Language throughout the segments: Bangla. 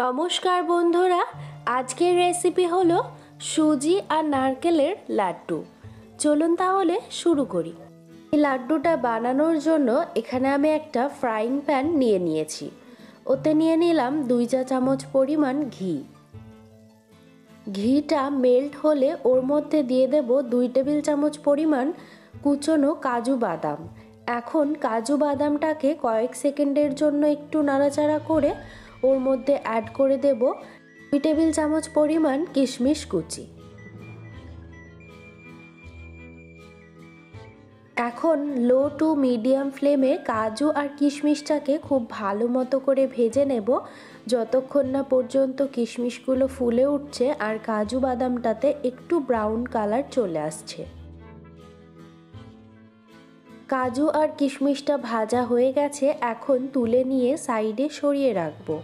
নমস্কার বন্ধুরা, আজকের রেসিপি হলো সুজি আর নারকেলের লাড্ডু। চলুন তাহলে শুরু করি। এই লাড্ডুটা বানানোর জন্য এখানে আমি একটা ফ্রাইং প্যান নিয়ে নিয়েছি। ওতে নিয়ে নিলাম 2 চা চামচ পরিমাণ ঘি। ঘিটা মেল্ট হলে ওর মধ্যে দিয়ে দেব 2 টেবিল চামচ পরিমাণ কুচনো কাজু বাদাম। এখন কাজু বাদামটাকে কয়েক সেকেন্ডের জন্য একটু নাড়াচাড়া করে ওর মধ্যে অ্যাড করে দেব 2 টেবিল চামচ পরিমাণ কিশমিশ কুচি। এখন লো টু মিডিয়াম ফ্লেমে কাজু আর কিশমিশটাকে খুব ভালো মতো করে ভেজে নেব, যতক্ষণ না পর্যন্ত কিশমিশগুলো ফুলে উঠছে আর কাজু বাদামটাতে একটু ব্রাউন কালার চলে আসছে। কাজু আর কিশমিশটা ভাজা হয়ে গেছে, এখন তুলে নিয়ে সাইডে সরিয়ে রাখবো।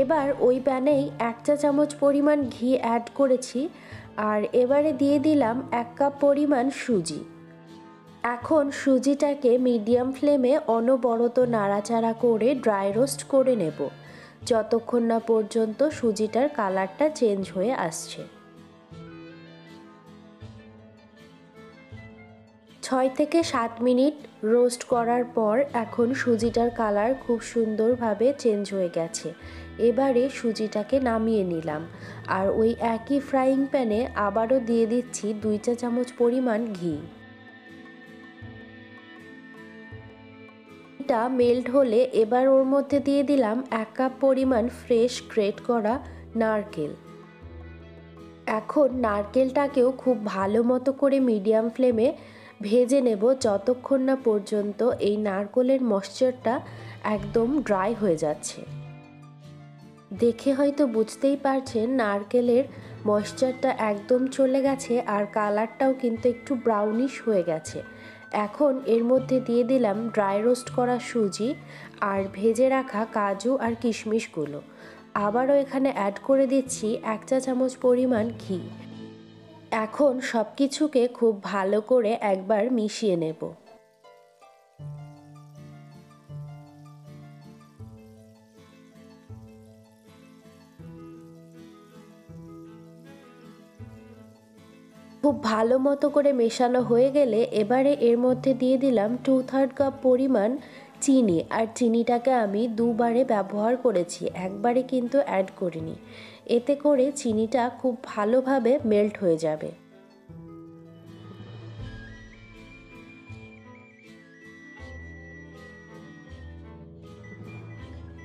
এবার ওই প্যানেই 1 চা চামচ পরিমাণ ঘি অ্যাড করেছি আর এবারে দিয়ে দিলাম 1 কাপ পরিমাণ সুজি। এখন সুজিটাকে মিডিয়াম ফ্লেমে অনবরত নাড়াচাড়া করে ড্রাই রোস্ট করে নেব, যতক্ষণ না পর্যন্ত সুজিটার কালারটা চেঞ্জ হয়ে আসছে। 6 থেকে 7 মিনিট রোস্ট করার পর এখন সুজিটার কালার খুব সুন্দরভাবে চেঞ্জ হয়ে গেছে। এবারে সুজিটাকে নামিয়ে নিলাম আর ওই একই ফ্রাইং প্যানে আবারও দিয়ে দিচ্ছি 2 চা চামচ পরিমাণ ঘি। ঘিটা মেল্ট হলে এবার ওর মধ্যে দিয়ে দিলাম 1 কাপ পরিমাণ ফ্রেশ গ্রেট করা নারকেল। এখন নারকেলটাকেও খুব ভালো মতো করে মিডিয়াম ফ্লেমে ভেজে নেব, যতক্ষণ না পর্যন্ত এই নারকেলের ময়েশ্চারটা একদম ড্রাই হয়ে যাচ্ছে। দেখে হয়তো বুঝতেই পারছেন নারকেলের ময়েশ্চারটা একদম চলে গেছে আর কালারটাও কিন্তু একটু ব্রাউনিশ হয়ে গেছে। এখন এর মধ্যে দিয়ে দিলাম ড্রাই রোস্ট করা সুজি আর ভেজে রাখা কাজু আর কিশমিশগুলো। আবারও এখানে অ্যাড করে দিচ্ছি 1 চা চামচ পরিমাণ ঘি। এখন সব কিছুকে খুব ভালো করে একবার মিশিয়ে নেব। খুব ভালো মতো করে মেশানো হয়ে গেলে এবারে এর মধ্যে দিয়ে দিলাম 2/3 কাপ পরিমাণ চিনি। আর চিনিটাকে আমি দুবারে ব্যবহার করেছি, একবারে কিন্তু অ্যাড করিনি। এতে করে চিনিটা খুব ভালোভাবে মেল্ট হয়ে যাবে।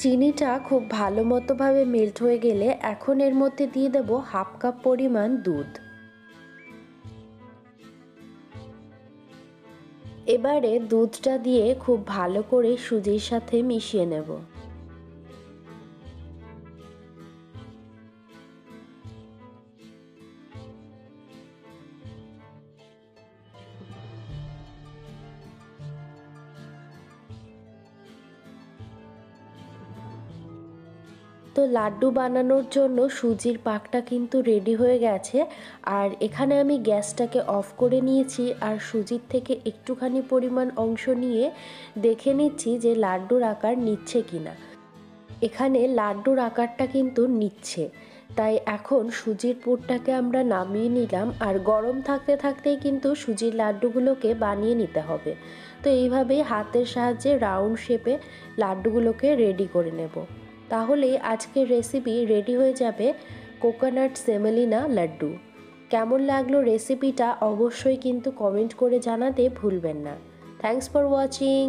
চিনিটা খুব ভালো মতোভাবে মেল্ট হয়ে গেলে এখন এর মধ্যে দিয়ে দেব 1/2 কাপ পরিমাণ দুধ। এবারে দুধটা দিয়ে খুব ভালো করে সুজির সাথে মিশিয়ে নেব। তো লাড্ডু বানানোর জন্য সুজির পাকটা কিন্তু রেডি হয়ে গেছে। আর এখানে আমি গ্যাসটাকে অফ করে নিয়েছি আর সুজির থেকে একটুখানি পরিমাণ অংশ নিয়ে দেখে নিচ্ছি যে লাড্ডুর আকার নিচ্ছে কিনা। এখানে লাড্ডুর আকারটা কিন্তু নিচ্ছে, তাই এখন সুজির পুরটাকে আমরা নামিয়ে নিলাম আর গরম থাকতে থাকতেই কিন্তু সুজির লাড্ডুগুলোকে বানিয়ে নিতে হবে। তো এইভাবেই হাতের সাহায্যে রাউন্ড শেপে লাড্ডুগুলোকে রেডি করে নেব। তাহলেই আজকের রেসিপি রেডি হয়ে যাবে কোকোনাট সেমেলিনা লাড্ডু। কেমন লাগলো রেসিপিটা অবশ্যই কিন্তু কমেন্ট করে জানাতে ভুলবেন না। Thanks for watching.